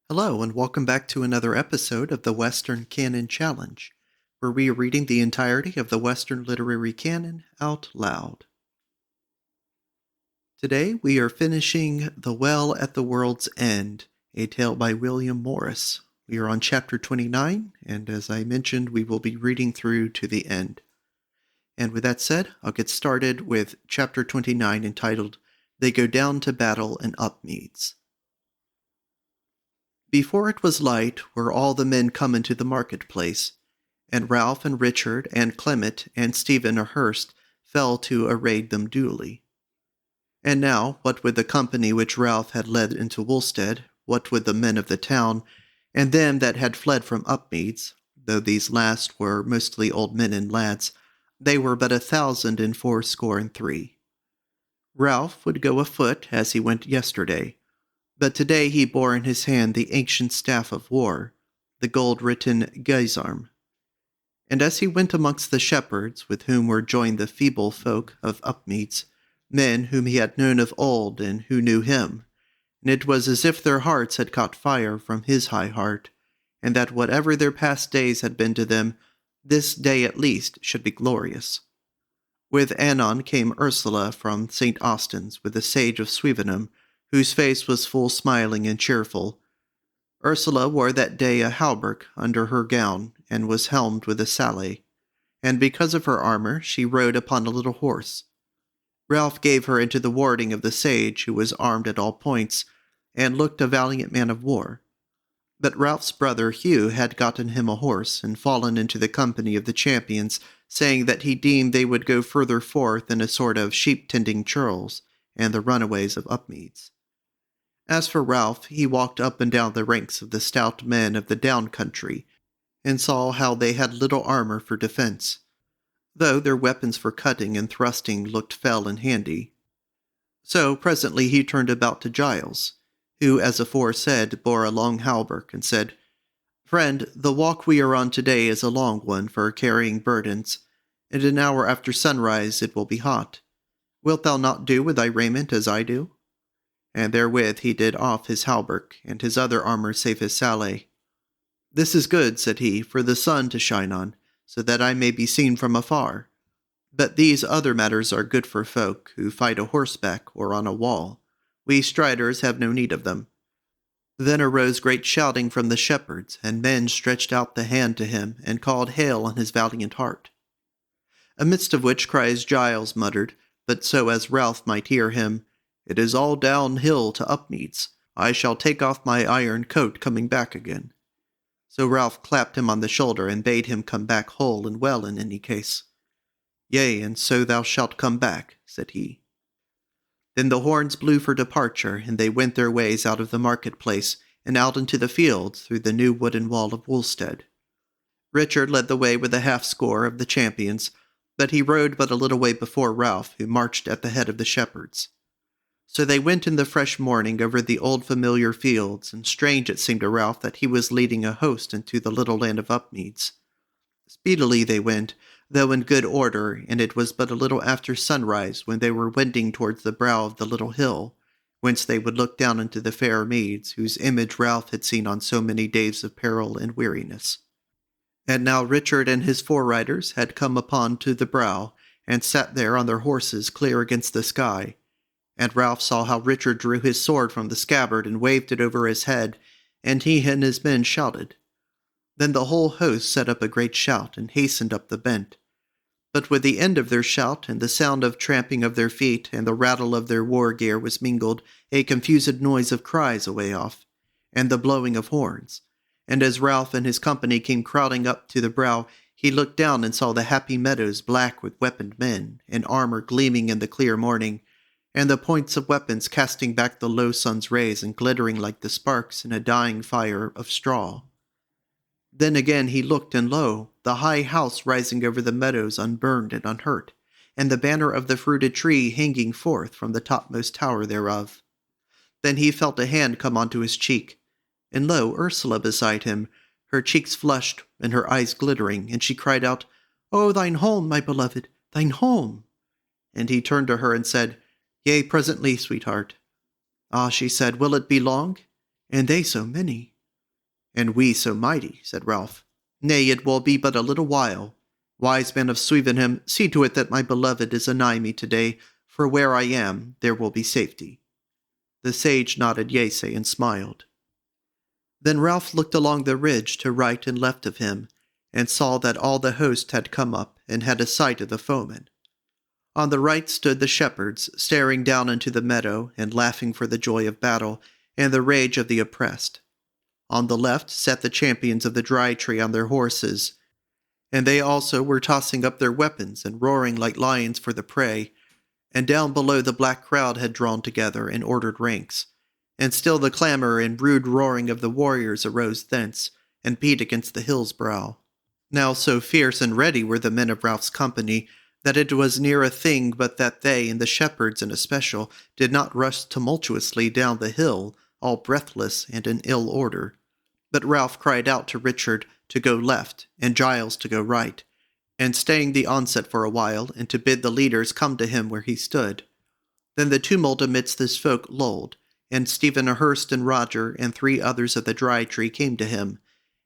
Hello, and welcome back to another episode of the Western Canon Challenge, where we are reading the entirety of the Western literary canon out loud. Today, we are finishing The Well at the World's End, a tale by William Morris. We are on chapter 29, and as I mentioned, we will be reading through to the end. And with that said, I'll get started with chapter 29 entitled, They Go Down to Battle in Upmeads. Before it was light were all the men come into the marketplace, and Ralph and Richard and Clement and Stephen a Hurst fell to array them duly. And now, what with the company which Ralph had led into Wulstead, what with the men of the town, and them that had fled from Upmeads, though these last were mostly old men and lads, they were but 1,063. Ralph would go afoot as he went yesterday, but today he bore in his hand the ancient staff of war, the gold-written Geizarm. And as he went amongst the shepherds, with whom were joined the feeble folk of Upmeads, men whom he had known of old and who knew him, and it was as if their hearts had caught fire from his high heart, and that whatever their past days had been to them, this day at least should be glorious. With Anon came Ursula from St. Austin's with the sage of Swevenham, whose face was full smiling and cheerful. Ursula wore that day a hauberk under her gown, and was helmed with a sallay, and because of her armor she rode upon a little horse. Ralph gave her into the warding of the sage, who was armed at all points, and looked a valiant man of war. But Ralph's brother Hugh had gotten him a horse, and fallen into the company of the champions, saying that he deemed they would go further forth in a sort of sheep-tending churls, and the runaways of Upmeads. As for Ralph, he walked up and down the ranks of the stout men of the down country, and saw how they had little armor for defense, though their weapons for cutting and thrusting looked fell and handy. So presently he turned about to Giles, who, as aforesaid, bore a long hauberk, and said, "Friend, the walk we are on today is a long one for carrying burdens, and an hour after sunrise it will be hot. Wilt thou not do with thy raiment as I do?" And therewith he did off his hauberk, and his other armor save his sallay. "This is good," said he, "for the sun to shine on, so that I may be seen from afar. But these other matters are good for folk who fight a horseback or on a wall. We striders have no need of them." Then arose great shouting from the shepherds, and men stretched out the hand to him, and called hail on his valiant heart. Amidst of which cries Giles muttered, but so as Ralph might hear him, "It is all downhill to Upmeads. I shall take off my iron coat coming back again." So Ralph clapped him on the shoulder, and bade him come back whole and well in any case. "Yea, and so thou shalt come back," said he. Then the horns blew for departure, and they went their ways out of the marketplace, and out into the fields through the new wooden wall of Wulstead. Richard led the way with a half-score of the champions, but he rode but a little way before Ralph, who marched at the head of the shepherds. So they went in the fresh morning over the old familiar fields, and strange it seemed to Ralph that he was leading a host into the little land of Upmeads. Speedily they went, though in good order, and it was but a little after sunrise when they were wending towards the brow of the little hill, whence they would look down into the fair meads, whose image Ralph had seen on so many days of peril and weariness. And now Richard and his foreriders had come upon to the brow, and sat there on their horses clear against the sky. And Ralph saw how Richard drew his sword from the scabbard and waved it over his head, and he and his men shouted. Then the whole host set up a great shout, and hastened up the bent. But with the end of their shout, and the sound of tramping of their feet, and the rattle of their war gear was mingled a confused noise of cries away off, and the blowing of horns. And as Ralph and his company came crowding up to the brow, he looked down and saw the happy meadows black with weaponed men, and armor gleaming in the clear morning, and the points of weapons casting back the low sun's rays and glittering like the sparks in a dying fire of straw. Then again he looked, and lo, the high house rising over the meadows unburned and unhurt, and the banner of the fruited tree hanging forth from the topmost tower thereof. Then he felt a hand come onto his cheek, and lo, Ursula beside him, her cheeks flushed and her eyes glittering, and she cried out, "O thine home, my beloved, thine home!" And he turned to her and said, "Yea, presently, sweetheart." "Ah," she said, "will it be long? And they so many." "And we so mighty," said Ralph. "Nay, it will be but a little while. Wise man of Swevenham, see to it that my beloved is anigh me today, for where I am, there will be safety." The sage nodded yeasay and smiled. Then Ralph looked along the ridge to right and left of him, and saw that all the host had come up, and had a sight of the foemen. On the right stood the shepherds, staring down into the meadow, and laughing for the joy of battle, and the rage of the oppressed. On the left sat the champions of the Dry Tree on their horses, and they also were tossing up their weapons and roaring like lions for the prey, and down below the black crowd had drawn together in ordered ranks, and still the clamor and rude roaring of the warriors arose thence, and beat against the hill's brow. Now so fierce and ready were the men of Ralph's company, that it was near a thing but that they, and the shepherds in especial, did not rush tumultuously down the hill, all breathless and in ill order. But Ralph cried out to Richard to go left, and Giles to go right, and staying the onset for a while, and to bid the leaders come to him where he stood. Then the tumult amidst this folk lulled, and Stephen a Hurst and Roger and 3 others of the Dry Tree came to him,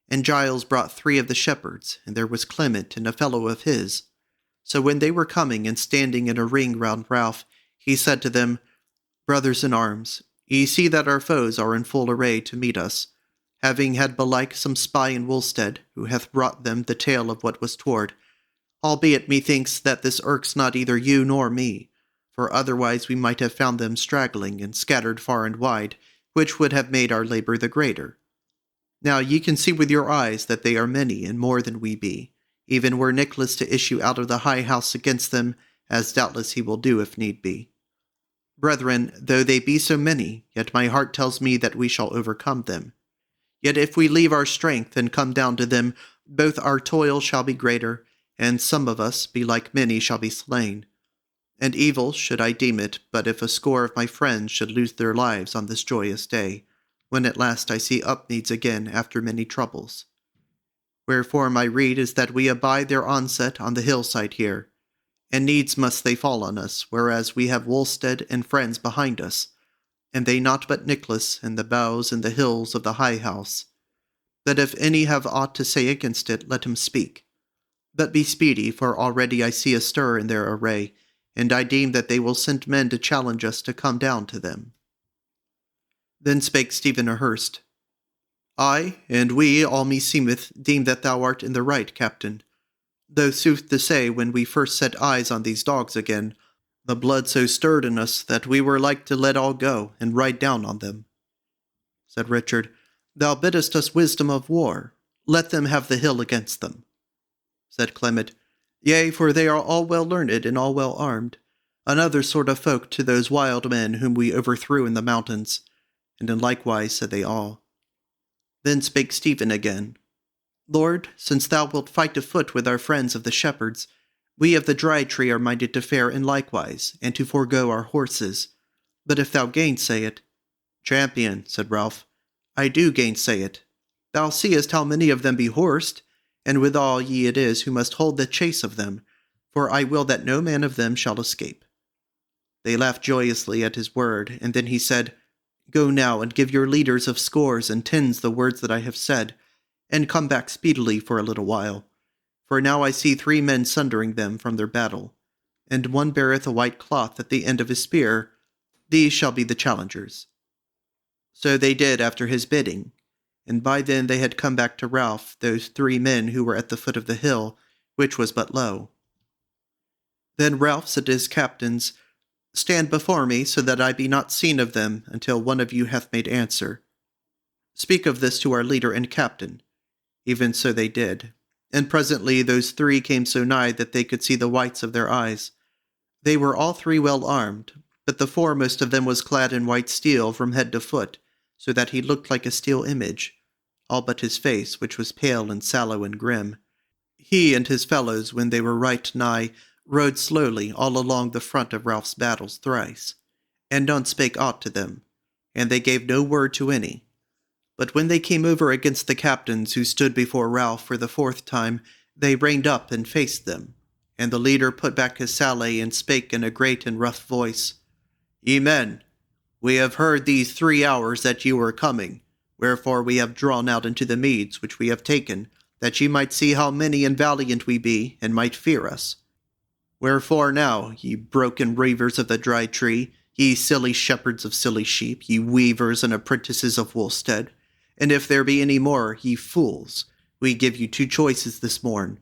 and Giles brought 3 of the shepherds, and there was Clement and a fellow of his. So when they were coming and standing in a ring round Ralph, he said to them, "Brothers in arms, ye see that our foes are in full array to meet us, having had belike some spy in Wulstead, who hath brought them the tale of what was toward. Albeit methinks that this irks not either you nor me, for otherwise we might have found them straggling and scattered far and wide, which would have made our labor the greater. Now ye can see with your eyes that they are many and more than we be, even were Nicholas to issue out of the high house against them, as doubtless he will do if need be. Brethren, though they be so many, yet my heart tells me that we shall overcome them. Yet if we leave our strength and come down to them, both our toil shall be greater, and some of us, belike many, shall be slain. And evil should I deem it, but if a score of my friends should lose their lives on this joyous day, when at last I see Upmeads again after many troubles. Wherefore my rede is that we abide their onset on the hillside here, and needs must they fall on us, whereas we have Wulstead and friends behind us, and they not but Nicholas and the boughs and the hills of the high house. That if any have aught to say against it, let him speak. But be speedy, for already I see a stir in their array, and I deem that they will send men to challenge us to come down to them." Then spake Stephen a Hurst, "Ay, and we, all meseemeth, deem that thou art in the right, captain. Though sooth to say, when we first set eyes on these dogs again, the blood so stirred in us that we were like to let all go and ride down on them." Said Richard, "Thou biddest us wisdom of war. Let them have the hill against them." Said Clement, "Yea, for they are all well learned and all well armed, another sort of folk to those wild men whom we overthrew in the mountains." And in likewise said they all. Then spake Stephen again, "Lord, since thou wilt fight afoot with our friends of the shepherds, we of the Dry Tree are minded to fare in likewise, and to forego our horses. But if thou gainsay it—" "Champion," said Ralph, "I do gainsay it. Thou seest how many of them be horsed, and withal ye it is who must hold the chase of them, for I will that no man of them shall escape." They laughed joyously at his word, and then he said, "Go now and give your leaders of scores and tens the words that I have said, and come back speedily for a little while. For now I see 3 men sundering them from their battle, and one beareth a white cloth at the end of his spear. These shall be the challengers." So they did after his bidding, and by then they had come back to Ralph, those 3 men who were at the foot of the hill, which was but low. Then Ralph said to his captains, "Stand before me, so that I be not seen of them until one of you hath made answer. Speak of this to our leader and captain." Even so they did, and presently those 3 came so nigh that they could see the whites of their eyes. They were all 3 well armed, but the foremost of them was clad in white steel from head to foot, so that he looked like a steel image, all but his face, which was pale and sallow and grim. He and his fellows, when they were right nigh, rode slowly all along the front of Ralph's battles thrice, and none spake aught to them, and they gave no word to any. But when they came over against the captains who stood before Ralph for the 4th time, they reined up and faced them, and the leader put back his sallay and spake in a great and rough voice, "Ye men, we have heard these 3 hours that ye were coming, Wherefore we have drawn out into the meads which we have taken, that ye might see how many and valiant we be, and might fear us. Wherefore now, ye broken reavers of the dry tree, ye silly shepherds of silly sheep, ye weavers and apprentices of Wulstead, and if there be any more, ye fools, we give you two choices this morn.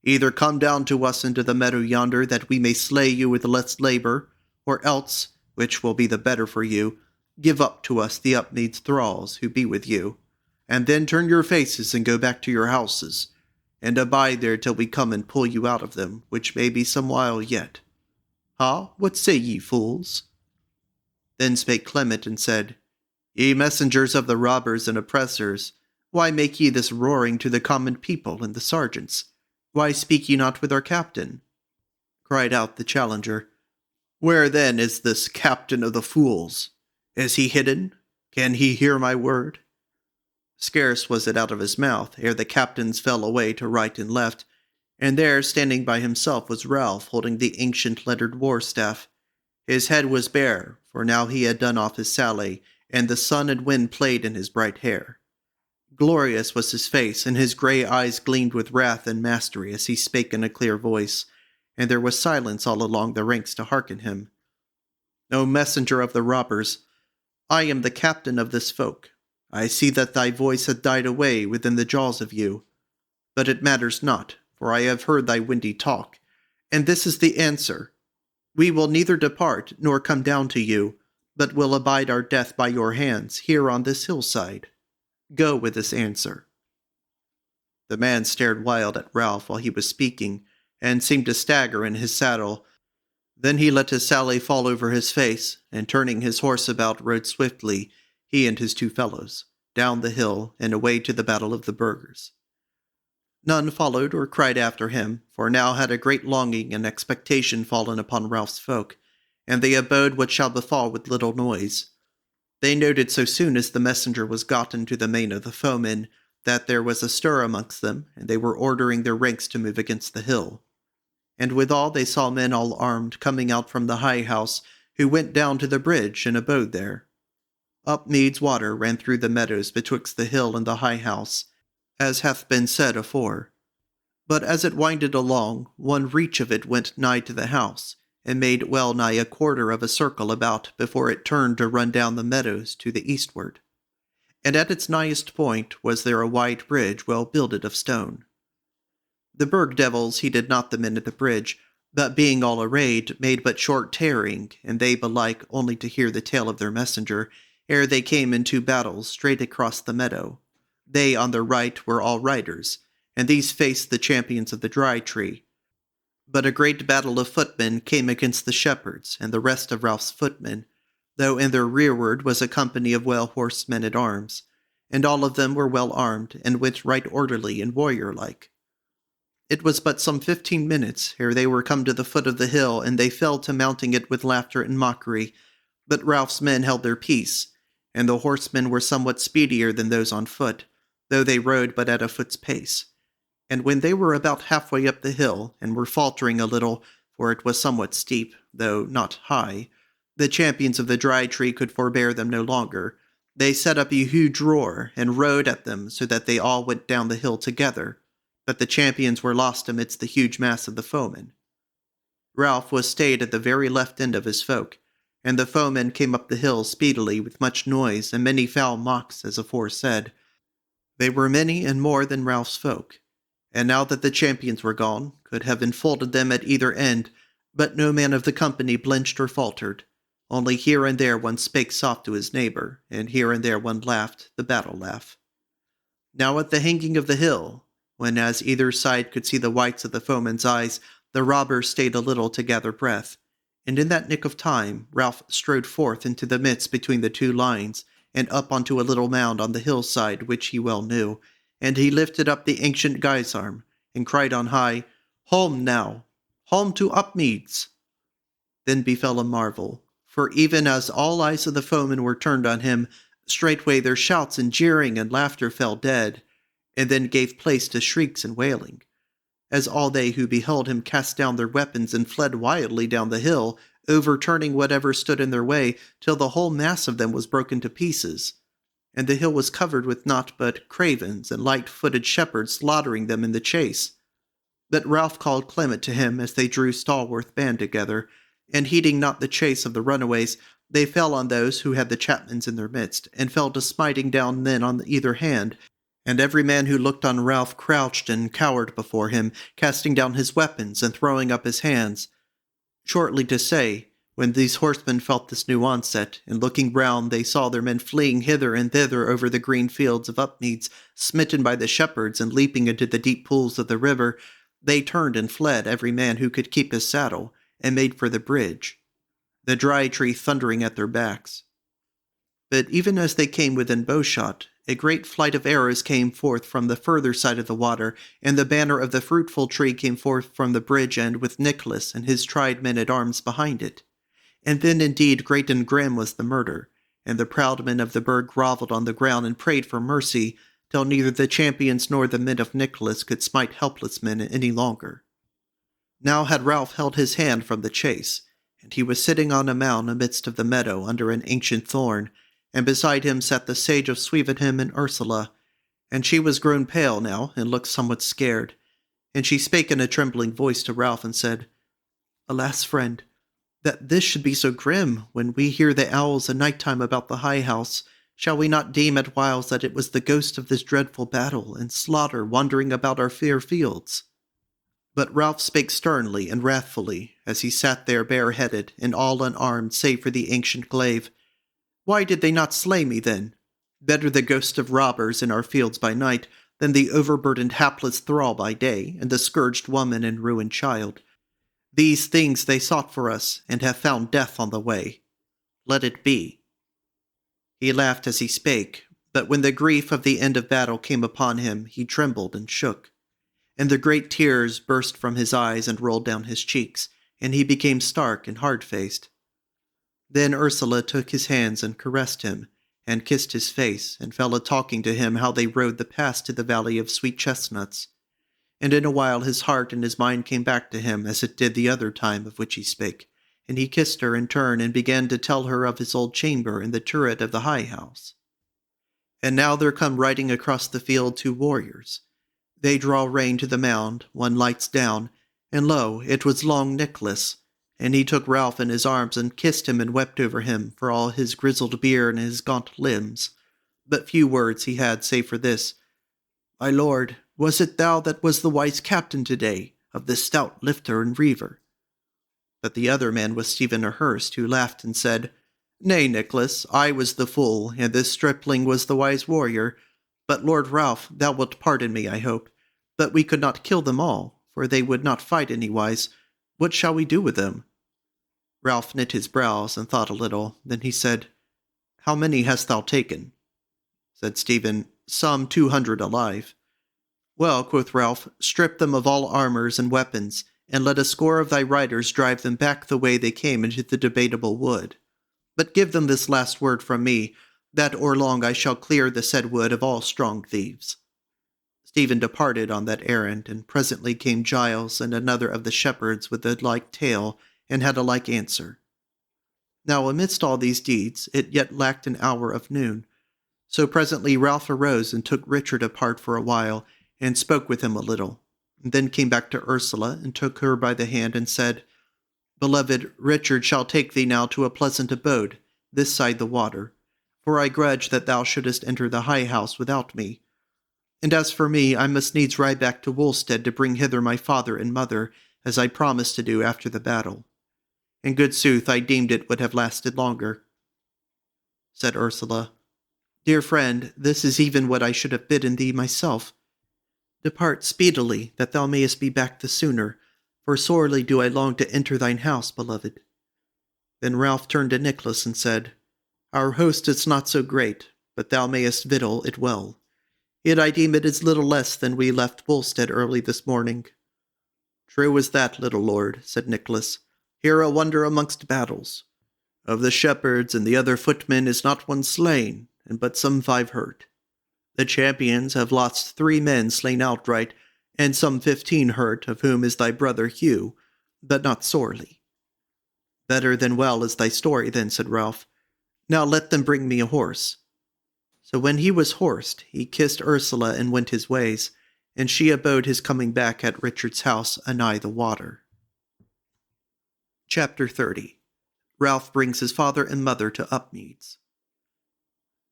Either come down to us into the meadow yonder, that we may slay you with less labor, or else, which will be the better for you, give up to us the Upmeads thralls who be with you, and then turn your faces and go back to your houses, and abide there till we come and pull you out of them, which may be some while yet. Ha, what say ye, fools? Then spake Clement and said, Ye messengers of the robbers and oppressors, why make ye this roaring to the common people and the sergeants? Why speak ye not with our captain? Cried out the challenger, Where then is this captain of the fools? Is he hidden? Can he hear my word? Scarce was it out of his mouth, ere the captains fell away to right and left, and there, standing by himself, was Ralph, holding the ancient lettered war-staff. His head was bare, for now he had done off his sally, and the sun and wind played in his bright hair. Glorious was his face, and his grey eyes gleamed with wrath and mastery as he spake in a clear voice, and there was silence all along the ranks to hearken him. O messenger of the robbers, I am the captain of this folk. I see that thy voice hath died away within the jaws of you. But it matters not, for I have heard thy windy talk, and this is the answer. We will neither depart nor come down to you, but will abide our death by your hands here on this hillside. Go with this answer. The man stared wild at Ralph while he was speaking, and seemed to stagger in his saddle. Then he let his sally fall over his face, and turning his horse about rode swiftly, he and his two fellows, down the hill and away to the battle of the burghers. None followed or cried after him, for now had a great longing and expectation fallen upon Ralph's folk, and they abode what shall befall with little noise. They noted so soon as the messenger was gotten to the main of the foemen, that there was a stir amongst them, and they were ordering their ranks to move against the hill. And withal they saw men all armed coming out from the high house, who went down to the bridge and abode there. Upmeads water ran through the meadows betwixt the hill and the high house, as hath been said afore. But as it winded along, one reach of it went nigh to the house, and made well nigh a quarter of a circle about before it turned to run down the meadows to the eastward. And at its nighest point was there a wide bridge well builded of stone. The burg devils heeded not the men at the bridge, but being all arrayed, made but short tarrying, and they belike only to hear the tale of their messenger, ere they came in two battles straight across the meadow. They on their right were all riders, and these faced the champions of the Dry Tree. But a great battle of footmen came against the shepherds and the rest of Ralph's footmen, though in their rearward was a company of well-horsed men-at-arms, and all of them were well armed, and went right orderly and warrior-like. It was but some 15 minutes ere they were come to the foot of the hill, and they fell to mounting it with laughter and mockery, but Ralph's men held their peace, and the horsemen were somewhat speedier than those on foot, though they rode but at a foot's pace. And when they were about halfway up the hill, and were faltering a little, for it was somewhat steep, though not high, the champions of the Dry Tree could forbear them no longer. They set up a huge roar, and rode at them, so that they all went down the hill together, but the champions were lost amidst the huge mass of the foemen. Ralph was stayed at the very left end of his folk, and the foemen came up the hill speedily with much noise and many foul mocks, as aforesaid. They were many and more than Ralph's folk, and now that the champions were gone, could have enfolded them at either end, but no man of the company blenched or faltered. Only here and there one spake soft to his neighbor, and here and there one laughed the battle laugh. Now at the hanging of the hill, when as either side could see the whites of the foemen's eyes, the robbers stayed a little to gather breath, and in that nick of time Ralph strode forth into the midst between the two lines, and up onto a little mound on the hillside which he well knew, and he lifted up the ancient guisarm, and cried on high, Home now! Home to Upmeads! Then befell a marvel, for even as all eyes of the foemen were turned on him, straightway their shouts and jeering and laughter fell dead, and then gave place to shrieks and wailing, as all they who beheld him cast down their weapons and fled wildly down the hill, overturning whatever stood in their way, till the whole mass of them was broken to pieces. and the hill was covered with naught but cravens and light-footed shepherds slaughtering them in the chase. But Ralph called Clement to him as they drew stalwart band together, and heeding not the chase of the runaways, they fell on those who had the chapmans in their midst, and fell to smiting down men on either hand, and every man who looked on Ralph crouched and cowered before him, casting down his weapons and throwing up his hands. Shortly to say, when these horsemen felt this new onset, and looking round they saw their men fleeing hither and thither over the green fields of Upmeads, smitten by the shepherds and leaping into the deep pools of the river, they turned and fled, every man who could keep his saddle, and made for the bridge, the Dry Tree thundering at their backs. But even as they came within bowshot, a great flight of arrows came forth from the further side of the water, and the banner of the Fruitful Tree came forth from the bridge end with Nicholas and his tried men-at-arms behind it. And then indeed great and grim was the murder, and the proud men of the burg grovelled on the ground and prayed for mercy, till neither the champions nor the men of Nicholas could smite helpless men any longer. Now had Ralph held his hand from the chase, and he was sitting on a mound amidst of the meadow under an ancient thorn, and beside him sat the sage of Swevenham and Ursula, and she was grown pale now, and looked somewhat scared, and she spake in a trembling voice to Ralph, and said, "Alas, friend, that this should be so grim, when we hear the owls a night-time about the high house, shall we not deem at whiles that it was the ghost of this dreadful battle and slaughter wandering about our fair fields?" But Ralph spake sternly and wrathfully, as he sat there bareheaded, and all unarmed save for the ancient glaive. "Why did they not slay me, then? Better the ghost of robbers in our fields by night, than the overburdened hapless thrall by day, and the scourged woman and ruined child. These things they sought for us, and have found death on the way. Let it be." He laughed as he spake, but when the grief of the end of battle came upon him, he trembled and shook, and the great tears burst from his eyes and rolled down his cheeks, and he became stark and hard-faced. Then Ursula took his hands and caressed him, and kissed his face, and fell a-talking to him how they rode the pass to the valley of sweet chestnuts. And in a while his heart and his mind came back to him, as it did the other time of which he spake, and he kissed her in turn, and began to tell her of his old chamber in the turret of the high house. And now there come riding across the field 2 warriors. They draw rein to the mound, one lights down, and lo, it was Long Nicholas, and he took Ralph in his arms and kissed him and wept over him for all his grizzled beard and his gaunt limbs. But few words he had save for this, "My lord, was it thou that was the wise captain today, of this stout lifter and reaver?" But the other man was Stephen a Hurst, who laughed and said, "Nay, Nicholas, I was the fool, and this stripling was the wise warrior. But Lord Ralph, thou wilt pardon me, I hope. But we could not kill them all, for they would not fight anywise. What shall we do with them?" Ralph knit his brows and thought a little. Then he said, "How many hast thou taken?" Said Stephen, "Some 200 alive." "Well," quoth Ralph, "strip them of all armors and weapons, and let a score of thy riders drive them back the way they came into the Debatable Wood. But give them this last word from me, that or long I shall clear the said wood of all strong thieves." Stephen departed on that errand, and presently came Giles and another of the shepherds with a like tale, and had a like answer. Now amidst all these deeds it yet lacked an hour of noon. So presently Ralph arose and took Richard apart for a while, and spoke with him a little, and then came back to Ursula, and took her by the hand, and said, "Beloved, Richard shall take thee now to a pleasant abode, this side the water, for I grudge that thou shouldest enter the high house without me. And as for me, I must needs ride back to Wulstead to bring hither my father and mother, as I promised to do after the battle. In good sooth, I deemed it would have lasted longer." Said Ursula, "Dear friend, this is even what I should have bidden thee myself. Depart speedily, that thou mayest be back the sooner, for sorely do I long to enter thine house, beloved." Then Ralph turned to Nicholas and said, "Our host is not so great, but thou mayest victual it well. Yet I deem it is little less than we left Wulstead early this morning." "True is that, little lord," said Nicholas. "Here a wonder amongst battles. Of the shepherds and the other footmen is not one slain, and but some 5 hurt. The champions have lost 3 men slain outright, and some 15 hurt, of whom is thy brother Hugh, but not sorely." "Better than well is thy story then," said Ralph. "Now let them bring me a horse." So when he was horsed, he kissed Ursula and went his ways, and she abode his coming back at Richard's house anigh the water. Chapter 30. Ralph brings his father and mother to Upmeads.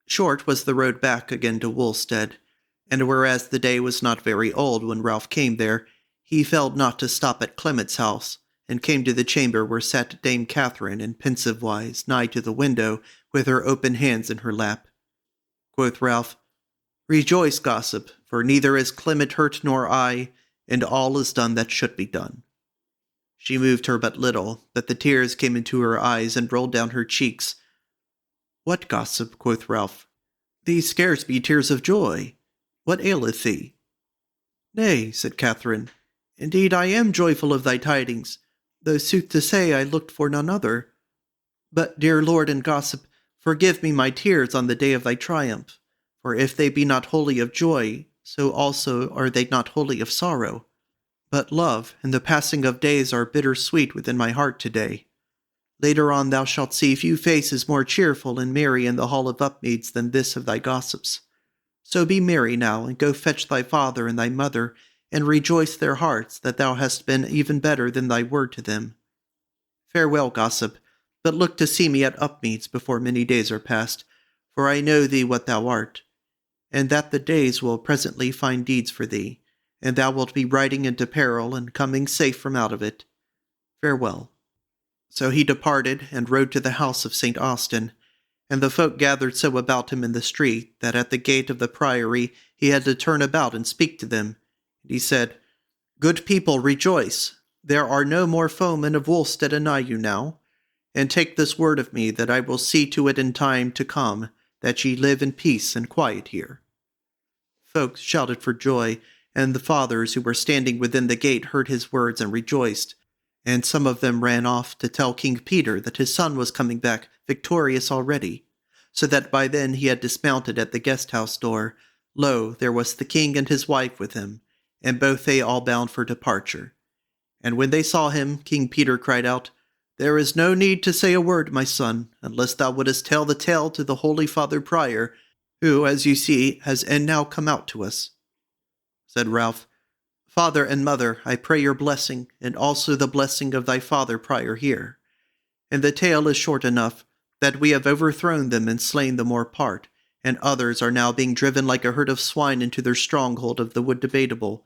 Short was the road back again to Wulstead, and whereas the day was not very old when Ralph came there, he failed not to stop at Clement's house, and came to the chamber where sat Dame Catherine in pensive wise, nigh to the window, with her open hands in her lap. Quoth Ralph, "Rejoice, gossip, for neither is Clement hurt nor I, and all is done that should be done." She moved her but little, but the tears came into her eyes and rolled down her cheeks. "What, gossip?" quoth Ralph. "These scarce be tears of joy. What aileth thee?" "Nay," said Catherine, "indeed I am joyful of thy tidings, though sooth to say I looked for none other. But, dear lord and gossip, forgive me my tears on the day of thy triumph, for if they be not wholly of joy, so also are they not wholly of sorrow. But love and the passing of days are bitter sweet within my heart today. Later on thou shalt see few faces more cheerful and merry in the hall of Upmeads than this of thy gossips. So be merry now, and go fetch thy father and thy mother, and rejoice their hearts that thou hast been even better than thy word to them. Farewell, gossip, but look to see me at Upmeads before many days are past, for I know thee what thou art, and that the days will presently find deeds for thee, and thou wilt be riding into peril and coming safe from out of it. Farewell." So he departed and rode to the house of St. Austin, and the folk gathered so about him in the street that at the gate of the priory he had to turn about and speak to them. And he said, "Good people, rejoice. There are no more foemen of Wulstead anigh you now, and take this word of me that I will see to it in time to come, that ye live in peace and quiet here." Folk shouted for joy, and the fathers who were standing within the gate heard his words and rejoiced. And some of them ran off to tell King Peter that his son was coming back victorious already, so that by then he had dismounted at the guest-house door. Lo, there was the king and his wife with him, and both they all bound for departure. And when they saw him, King Peter cried out, "There is no need to say a word, my son, unless thou wouldest tell the tale to the Holy Father Prior, who, as you see, has e'en now come out to us." Said Ralph, "Father and mother, I pray your blessing, and also the blessing of thy father Prior here. And the tale is short enough, that we have overthrown them and slain the more part, and others are now being driven like a herd of swine into their stronghold of the Wood Debatable.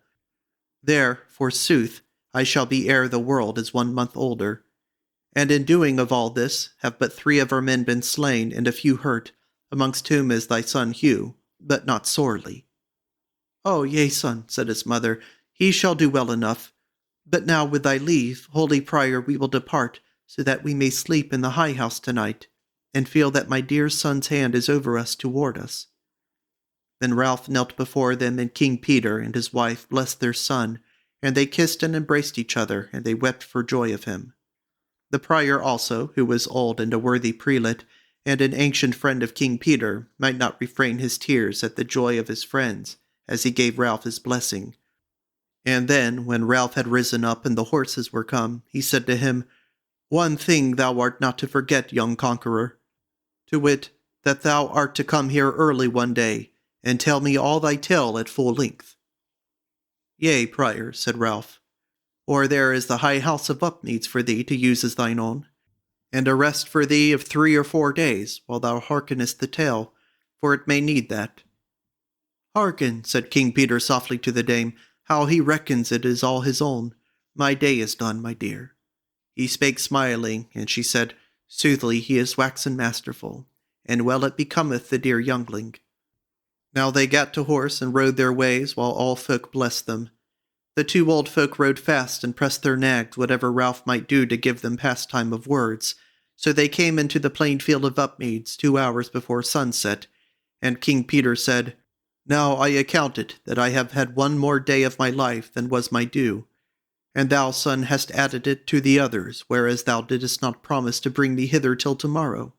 There, forsooth, I shall be ere the world is 1 month older. And in doing of all this, have but 3 of our men been slain, and a few hurt, amongst whom is thy son Hugh, but not sorely." "Oh, yea, son," said his mother, "he shall do well enough. But now, with thy leave, holy prior, we will depart, so that we may sleep in the high house tonight, and feel that my dear son's hand is over us to ward us." Then Ralph knelt before them, and King Peter and his wife blessed their son, and they kissed and embraced each other, and they wept for joy of him. The prior also, who was old and a worthy prelate, and an ancient friend of King Peter, might not refrain his tears at the joy of his friends, as he gave Ralph his blessing. And then, when Ralph had risen up and the horses were come, he said to him, "One thing thou art not to forget, young conqueror, to wit, that thou art to come here early one day, and tell me all thy tale at full length." "Yea, prior," said Ralph, "or there is the high house of Upmeads for thee to use as thine own, and a rest for thee of 3 or 4 days, while thou hearkenest the tale, for it may need that." "Hearken," said King Peter softly to the dame, "how he reckons it is all his own. My day is done, my dear." He spake smiling, and she said, "Soothly he is waxen masterful, and well it becometh the dear youngling." Now they gat to horse and rode their ways, while all folk blessed them. The 2 old folk rode fast and pressed their nags whatever Ralph might do to give them pastime of words. So they came into the plain field of Upmeads 2 hours before sunset, and King Peter said, "Now I account it that I have had 1 more day of my life than was my due, and thou, son, hast added it to the others, whereas thou didst not promise to bring me hither till tomorrow."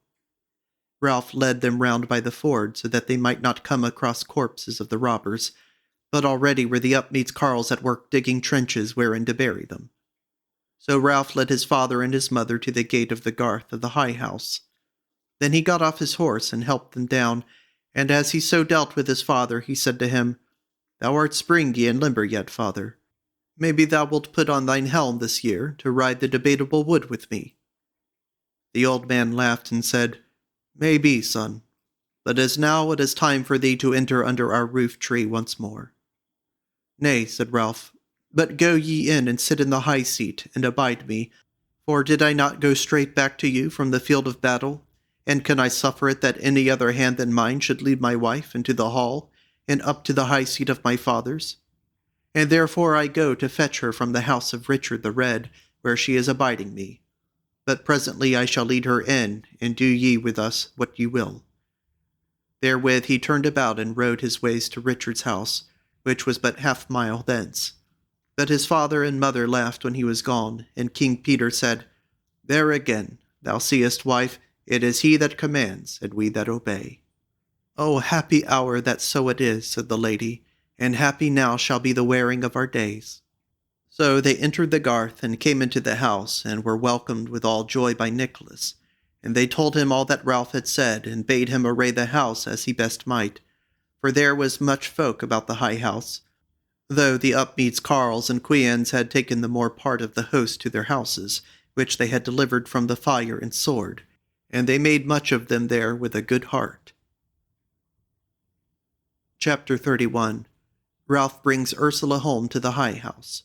Ralph led them round by the ford, so that they might not come across corpses of the robbers, but already were the Upmeads carles at work digging trenches wherein to bury them. So Ralph led his father and his mother to the gate of the garth of the high house. Then he got off his horse and helped them down, And as he so dealt with his father, he said to him, Thou art springy and limber yet, father. Maybe thou wilt put on thine helm this year to ride the Debatable Wood with me. The old man laughed and said, May be, son, but as now it is time for thee to enter under our roof tree once more. Nay, said Ralph, but go ye in and sit in the high seat, and abide me, for did I not go straight back to you from the field of battle? And can I suffer it that any other hand than mine should lead my wife into the hall, and up to the high seat of my fathers? And therefore I go to fetch her from the house of Richard the Red, where she is abiding me. But presently I shall lead her in, and do ye with us what ye will. Therewith he turned about and rode his ways to Richard's house, which was but 1/2 mile thence. But his father and mother laughed when he was gone, and King Peter said, There again, thou seest, wife, it is he that commands, and we that obey. O happy hour that so it is, said the lady, and happy now shall be the wearing of our days. So they entered the garth, and came into the house, and were welcomed with all joy by Nicholas. And they told him all that Ralph had said, and bade him array the house as he best might. For there was much folk about the high house, though the Upmeads carles and queans had taken the more part of the host to their houses, which they had delivered from the fire and sword, and they made much of them there with a good heart. Chapter 31. Ralph brings Ursula home to the high house.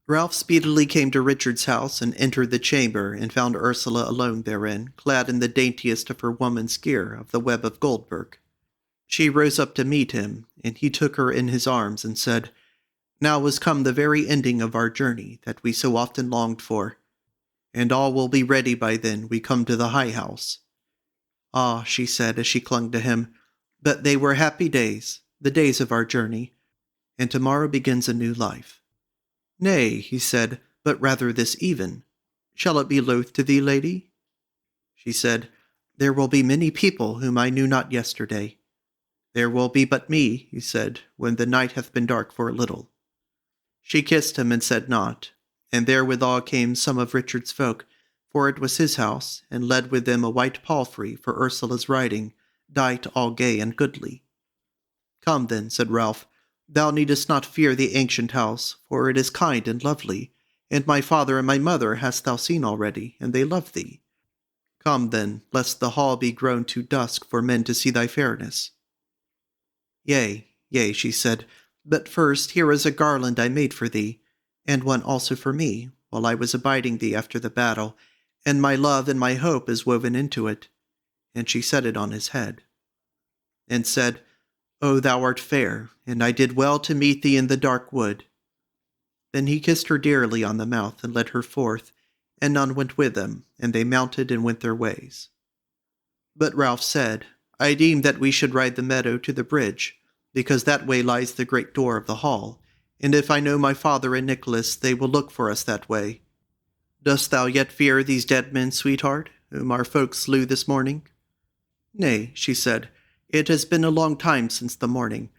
Ralph speedily came to Richard's house, and entered the chamber, and found Ursula alone therein, clad in the daintiest of her woman's gear of the web of Goldburg. She rose up to meet him, and he took her in his arms, and said, Now is come the very ending of our journey that we so often longed for, and all will be ready by then we come to the high house. Ah, she said, as she clung to him, but they were happy days, the days of our journey, and tomorrow begins a new life. Nay, he said, but rather this even. Shall it be loath to thee, lady? She said, There will be many people whom I knew not yesterday. There will be but me, he said, when the night hath been dark for a little. She kissed him and said naught, and therewithal came some of Richard's folk, for it was his house, and led with them a white palfrey for Ursula's riding, dight all gay and goodly. Come then, said Ralph, thou needest not fear the ancient house, for it is kind and lovely, and my father and my mother hast thou seen already, and they love thee. Come then, lest the hall be grown too dusk for men to see thy fairness. Yea, yea, she said, but first here is a garland I made for thee, and one also for me, while I was abiding thee after the battle, and my love and my hope is woven into it. And she set it on his head, and said, O thou art fair, and I did well to meet thee in the dark wood. Then he kissed her dearly on the mouth, and led her forth, and none went with them, and they mounted and went their ways. But Ralph said, I deem that we should ride the meadow to the bridge, because that way lies the great door of the hall, and if I know my father and Nicholas, they will look for us that way. Dost thou yet fear these dead men, sweetheart, whom our folk slew this morning? Nay, she said, it has been a long time since the morning,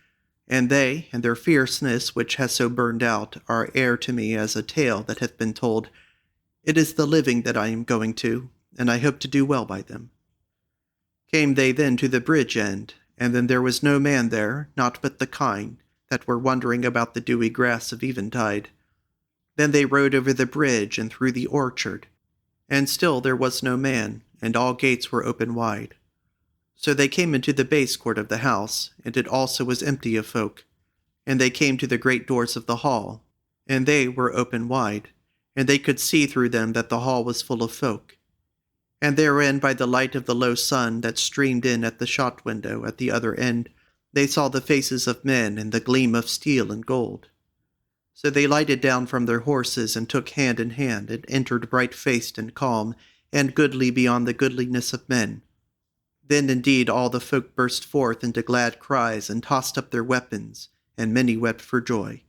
and they, and their fierceness which has so burned out, are air to me as a tale that hath been told. It is the living that I am going to, and I hope to do well by them. Came they then to the bridge end, and then there was no man there, not but the kine, that were wandering about the dewy grass of eventide. Then they rode over the bridge and through the orchard, and still there was no man, and all gates were open wide. So they came into the base court of the house, and it also was empty of folk. And they came to the great doors of the hall, and they were open wide, and they could see through them that the hall was full of folk. And therein by the light of the low sun that streamed in at the shot window at the other end, they saw the faces of men and the gleam of steel and gold. So they lighted down from their horses, and took hand in hand, and entered bright-faced and calm, and goodly beyond the goodliness of men. Then indeed all the folk burst forth into glad cries, and tossed up their weapons, and many wept for joy.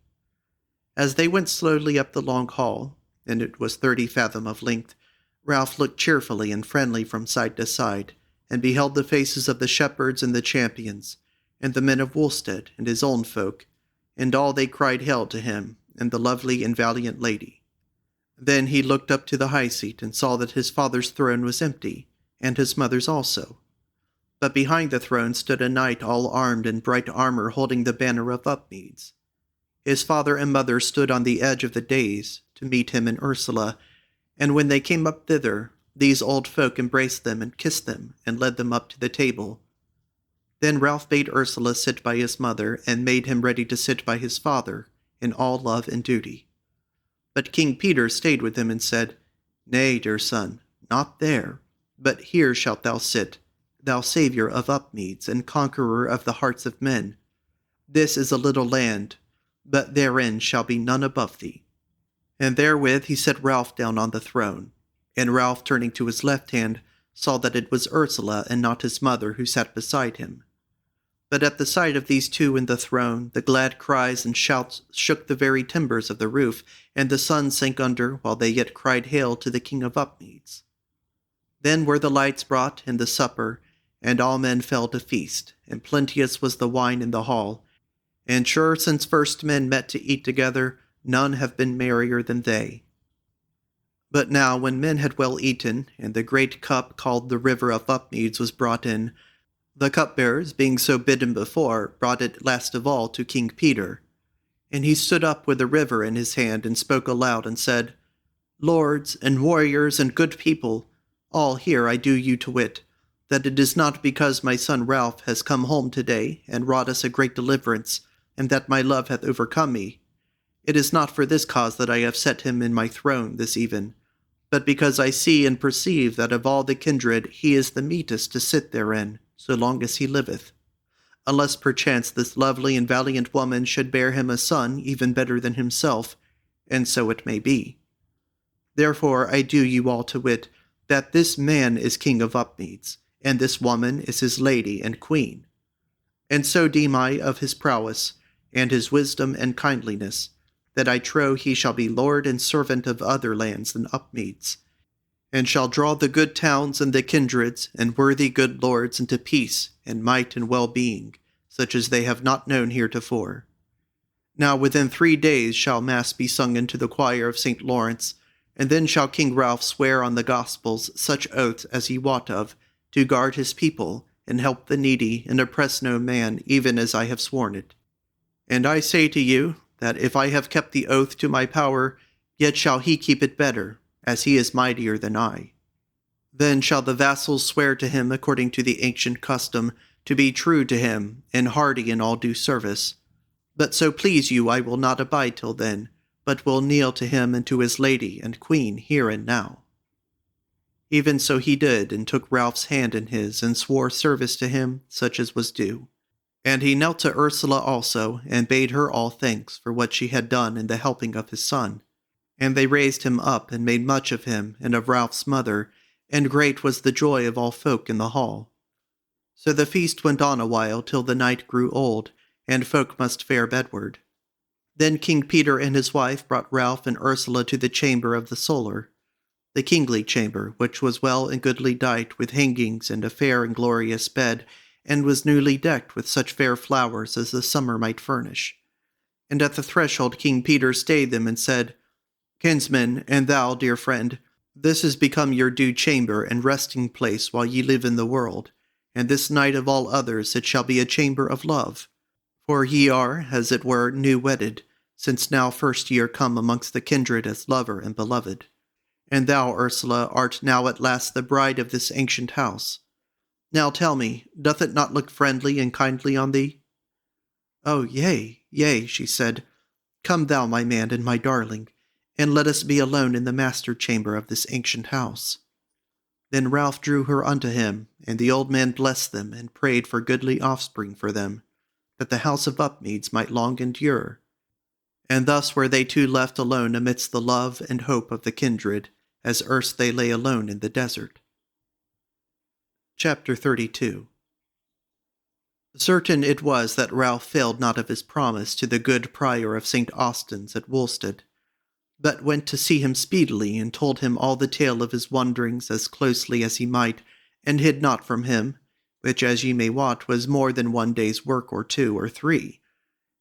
As they went slowly up the long hall, and it was 30 fathom of length, Ralph looked cheerfully and friendly from side to side, and beheld the faces of the shepherds and the champions, and the men of Wulstead and his own folk, and all they cried hail to him, and the lovely and valiant lady. Then he looked up to the high seat, and saw that his father's throne was empty, and his mother's also. But behind the throne stood a knight all armed in bright armor holding the banner of Upmeads. His father and mother stood on the edge of the dais to meet him and Ursula, and when they came up thither, these old folk embraced them and kissed them and led them up to the table. Then Ralph bade Ursula sit by his mother and made him ready to sit by his father in all love and duty. But King Peter stayed with him and said, "Nay, dear son, not there, but here shalt thou sit, thou saviour of Upmeads and conqueror of the hearts of men. This is a little land, but therein shall be none above thee." And therewith he set Ralph down on the throne. And Ralph, turning to his left hand, saw that it was Ursula and not his mother who sat beside him. But at the sight of these two in the throne, the glad cries and shouts shook the very timbers of the roof, and the sun sank under while they yet cried hail to the King of Upmeads. Then were the lights brought and the supper, and all men fell to feast, and plenteous was the wine in the hall. And sure, since first men met to eat together, none have been merrier than they. But now, when men had well eaten, and the great cup called the River of Upmeads was brought in, the cupbearers, being so bidden before, brought it last of all to King Peter. And he stood up with the river in his hand, and spoke aloud, and said, "Lords, and warriors, and good people, all here I do you to wit, that it is not because my son Ralph has come home today, and wrought us a great deliverance, and that my love hath overcome me. It is not for this cause that I have set him in my throne this even, but because I see and perceive that of all the kindred he is the meetest to sit therein, so long as he liveth. Unless perchance this lovely and valiant woman should bear him a son even better than himself, and so it may be. Therefore I do you all to wit, that this man is king of Upmeads, and this woman is his lady and queen. And so deem I of his prowess, and his wisdom and kindliness, that I trow he shall be lord and servant of other lands than Upmeads, and shall draw the good towns and the kindreds and worthy good lords into peace and might and well-being, such as they have not known heretofore. Now within 3 days shall Mass be sung into the choir of St. Lawrence, and then shall King Ralph swear on the Gospels such oaths as he wot of, to guard his people, and help the needy, and oppress no man, even as I have sworn it. And I say to you, that if I have kept the oath to my power, yet shall he keep it better, as he is mightier than I. Then shall the vassals swear to him according to the ancient custom, to be true to him, and hardy in all due service. But so please you, I will not abide till then, but will kneel to him and to his lady and queen here and now." Even so he did, and took Ralph's hand in his, and swore service to him, such as was due. And he knelt to Ursula also, and bade her all thanks for what she had done in the helping of his son. And they raised him up, and made much of him, and of Ralph's mother, and great was the joy of all folk in the hall. So the feast went on a while, till the night grew old, and folk must fare bedward. Then King Peter and his wife brought Ralph and Ursula to the chamber of the Solar, the kingly chamber, which was well and goodly dight with hangings and a fair and glorious bed, and was newly decked with such fair flowers as the summer might furnish. And at the threshold King Peter stayed them and said, "Kinsman, and thou, dear friend, this is become your due chamber and resting place while ye live in the world, and this night of all others it shall be a chamber of love. For ye are, as it were, new wedded, since now first ye are come amongst the kindred as lover and beloved. And thou, Ursula, art now at last the bride of this ancient house. Now tell me, doth it not look friendly and kindly on thee?" "Oh, yea, yea," she said. "Come thou, my man and my darling, and let us be alone in the master chamber of this ancient house." Then Ralph drew her unto him, and the old man blessed them, and prayed for goodly offspring for them, that the house of Upmeads might long endure. And thus were they two left alone amidst the love and hope of the kindred, as erst they lay alone in the desert. Chapter 32. Certain it was that Ralph failed not of his promise to the good prior of St. Austin's at Woolstead, but went to see him speedily, and told him all the tale of his wanderings as closely as he might, and hid not from him, which, as ye may wot, was more than 1 day's work, or 2 or 3.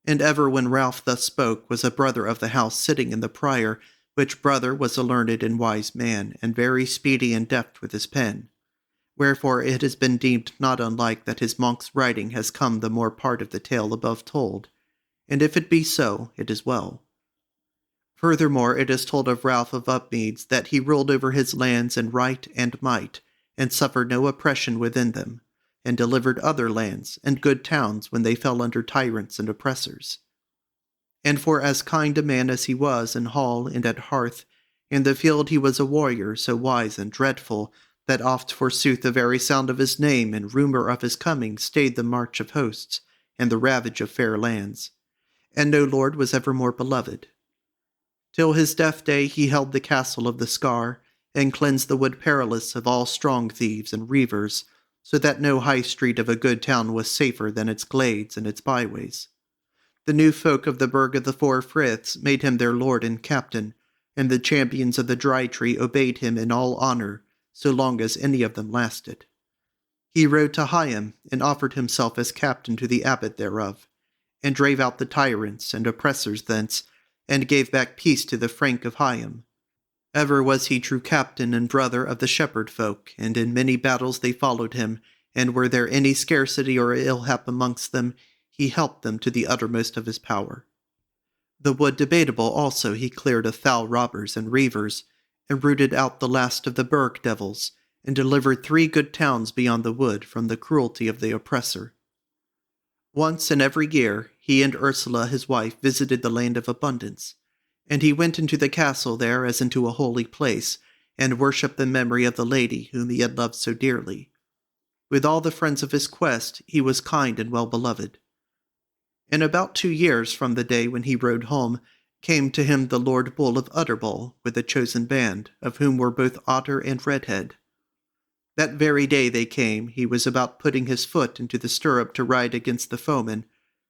And ever when Ralph thus spoke was a brother of the house sitting in the prior, which brother was a learned and wise man, and very speedy and deft with his pen. Wherefore it has been deemed not unlike that his monk's writing has come the more part of the tale above told, and if it be so, it is well. Furthermore, it is told of Ralph of Upmeads that he ruled over his lands in right and might, and suffered no oppression within them, and delivered other lands and good towns when they fell under tyrants and oppressors. And for as kind a man as he was in hall and at hearth, in the field he was a warrior so wise and dreadful, that oft forsooth the very sound of his name and rumour of his coming stayed the march of hosts, and the ravage of fair lands. And no lord was ever more beloved. Till his death day he held the castle of the Scar, and cleansed the Wood Perilous of all strong thieves and reivers, so that no high street of a good town was safer than its glades and its byways. The new folk of the Burg of the Four Friths made him their lord and captain, and the champions of the Dry Tree obeyed him in all honour, so long as any of them lasted. He rode to Higham, and offered himself as captain to the abbot thereof, and drave out the tyrants and oppressors thence, and gave back peace to the Frank of Higham. Ever was he true captain and brother of the shepherd folk, and in many battles they followed him, and were there any scarcity or ill hap amongst them, he helped them to the uttermost of his power. The Wood Debatable also he cleared of foul robbers and reivers, and rooted out the last of the Burg devils, and delivered 3 good towns beyond the wood from the cruelty of the oppressor. Once in every year he and Ursula his wife visited the land of abundance, and he went into the castle there as into a holy place, and worshipped the memory of the lady whom he had loved so dearly. With all the friends of his quest he was kind and well beloved. In about 2 years from the day when he rode home, came to him the Lord Bull of Utterbol with a chosen band, of whom were both Otter and Redhead. That very day they came, he was about putting his foot into the stirrup to ride against the foemen.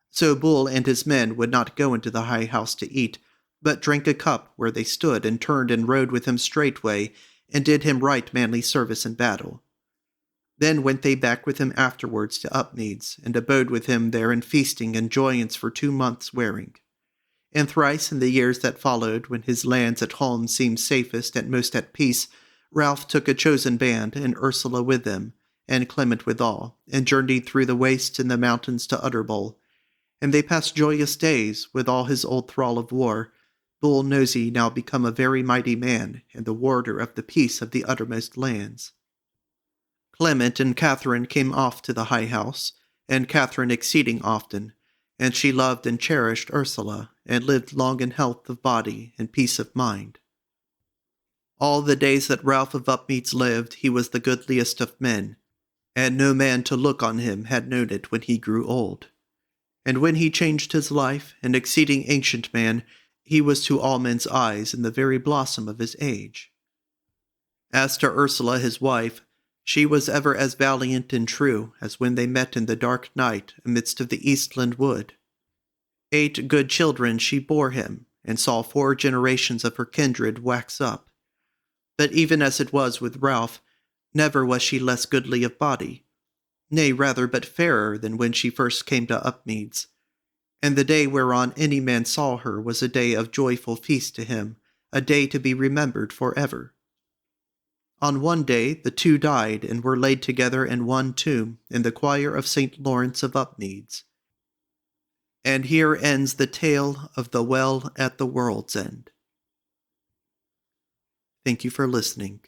So Bull and his men would not go into the high house to eat, but drank a cup where they stood, and turned and rode with him straightway, and did him right manly service in battle. Then went they back with him afterwards to Upmeads, and abode with him there in feasting and joyance for 2 months' wearing. And thrice in the years that followed, when his lands at home seemed safest and most at peace, Ralph took a chosen band, and Ursula with them, and Clement withal, and journeyed through the wastes and the mountains to Utterbol. And they passed joyous days, with all his old thrall of war, Bull Nosy now become a very mighty man, and the warder of the peace of the uttermost lands. Clement and Catherine came oft to the high house, and Catherine exceeding often, and she loved and cherished Ursula, and lived long in health of body and peace of mind. All the days that Ralph of Upmeads lived, he was the goodliest of men, and no man to look on him had known it when he grew old. And when he changed his life, an exceeding ancient man, he was to all men's eyes in the very blossom of his age. As to Ursula his wife, she was ever as valiant and true as when they met in the dark night amidst of the Eastland wood. 8 good children she bore him, and saw 4 generations of her kindred wax up. But even as it was with Ralph, never was she less goodly of body, nay, rather but fairer than when she first came to Upmeads. And the day whereon any man saw her was a day of joyful feast to him, a day to be remembered for ever. On one day the 2 died and were laid together in one tomb in the choir of St. Lawrence of Upmeads. And here ends the tale of the Well at the World's End. Thank you for listening.